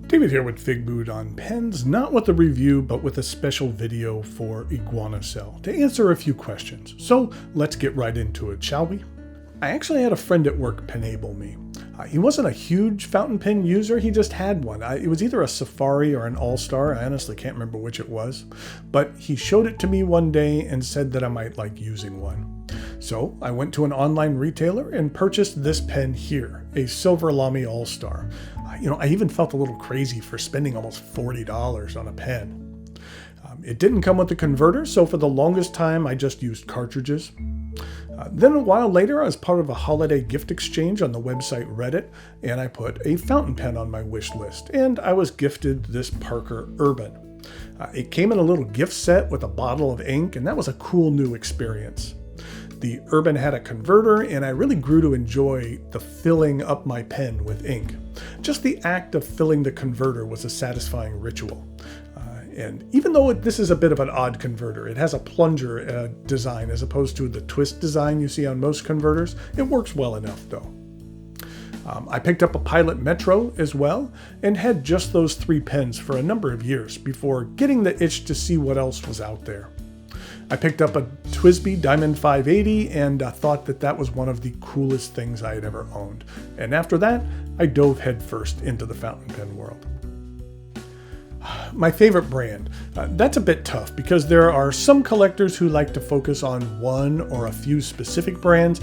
David here with Figboot on pens, not with a review, but with a special video for Iguana to answer a few questions. So let's get right into it, shall we? I actually had a friend at work penable me. He wasn't a huge fountain pen user, he just had one. It was either a Safari or an All-Star, I honestly can't remember which it was. But he showed it to me one day and said that I might like using one. So I went to an online retailer and purchased this pen here, a Silver Lamy All-Star. I even felt a little crazy for spending almost $40 on a pen. It didn't come with a converter, so for the longest time I just used cartridges. Then a while later, I was part of a holiday gift exchange on the website Reddit, and I put a fountain pen on my wish list, and I was gifted this Parker Urban. It came in a little gift set with a bottle of ink, and that was a cool new experience. The Urban had a converter, and I really grew to enjoy the filling up my pen with ink. Just the act of filling the converter was a satisfying ritual. And even though this is a bit of an odd converter, it has a plunger design as opposed to the twist design you see on most converters, it works well enough though. I picked up a Pilot Metro as well and had just those three pens for a number of years before getting the itch to see what else was out there. I picked up a TWSBI Diamond 580 and thought that was one of the coolest things I had ever owned. And after that, I dove headfirst into the fountain pen world. My favorite brand. That's a bit tough because there are some collectors who like to focus on one or a few specific brands.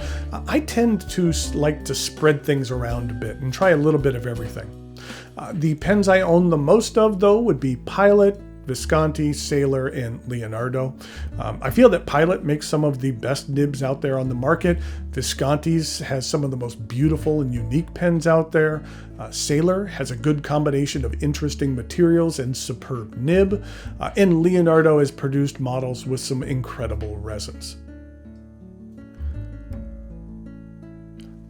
I tend to like to spread things around a bit and try a little bit of everything. The pens I own the most of, though, would be Pilot, Visconti, Sailor, and Leonardo. I feel that Pilot makes some of the best nibs out there on the market. Visconti's has some of the most beautiful and unique pens out there. Sailor has a good combination of interesting materials and superb nib. And Leonardo has produced models with some incredible resins.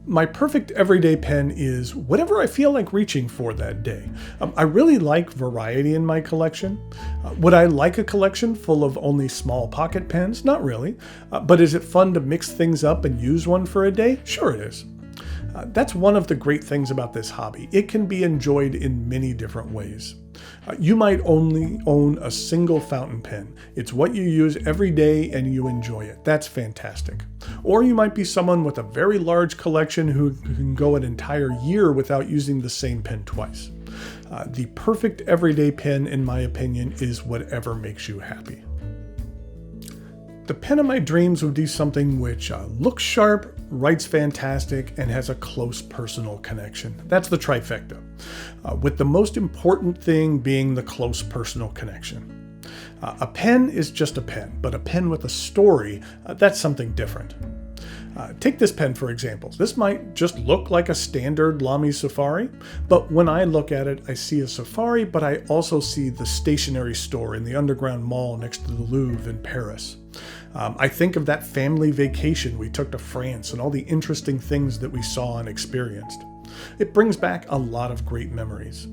My perfect everyday pen is whatever I feel like reaching for that day. I really like variety in my collection. Would I like a collection full of only small pocket pens? Not really. But is it fun to mix things up and use one for a day? Sure it is. That's one of the great things about this hobby. It can be enjoyed in many different ways. You might only own a single fountain pen. It's what you use every day and you enjoy it. That's fantastic. Or you might be someone with a very large collection who can go an entire year without using the same pen twice. The perfect everyday pen, in my opinion, is whatever makes you happy. The pen of my dreams would be something which looks sharp, writes fantastic, and has a close personal connection. That's the trifecta, with the most important thing being the close personal connection. A pen is just a pen, but a pen with a story, that's something different. Take this pen for example. This might just look like a standard Lamy Safari, but when I look at it, I see a Safari, but I also see the stationery store in the underground mall next to the Louvre in Paris. I think of that family vacation we took to France and all the interesting things that we saw and experienced. It brings back a lot of great memories.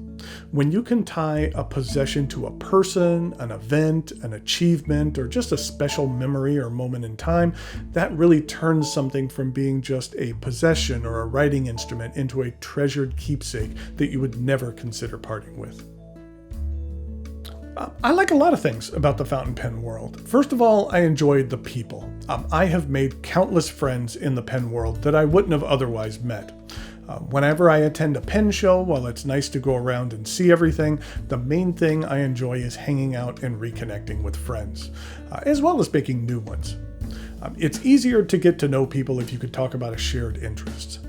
When you can tie a possession to a person, an event, an achievement, or just a special memory or moment in time, that really turns something from being just a possession or a writing instrument into a treasured keepsake that you would never consider parting with. I like a lot of things about the fountain pen world. First of all, I enjoy the people. I have made countless friends in the pen world that I wouldn't have otherwise met. Whenever I attend a pen show, while it's nice to go around and see everything, the main thing I enjoy is hanging out and reconnecting with friends, as well as making new ones. It's easier to get to know people if you could talk about a shared interest.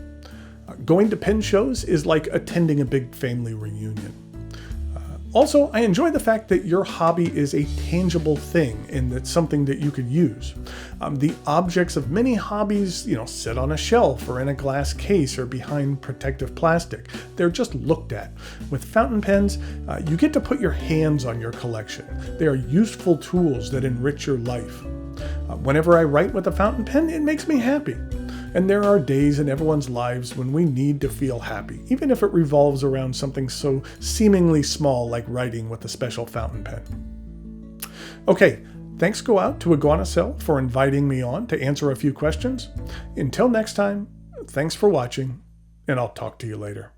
Going to pen shows is like attending a big family reunion. Also, I enjoy the fact that your hobby is a tangible thing and it's something that you could use. The objects of many hobbies, sit on a shelf or in a glass case or behind protective plastic. They're just looked at. With fountain pens, you get to put your hands on your collection. They are useful tools that enrich your life. Whenever I write with a fountain pen, it makes me happy. And there are days in everyone's lives when we need to feel happy, even if it revolves around something so seemingly small like writing with a special fountain pen. Okay, thanks go out to Iguana for inviting me on to answer a few questions. Until next time, thanks for watching, and I'll talk to you later.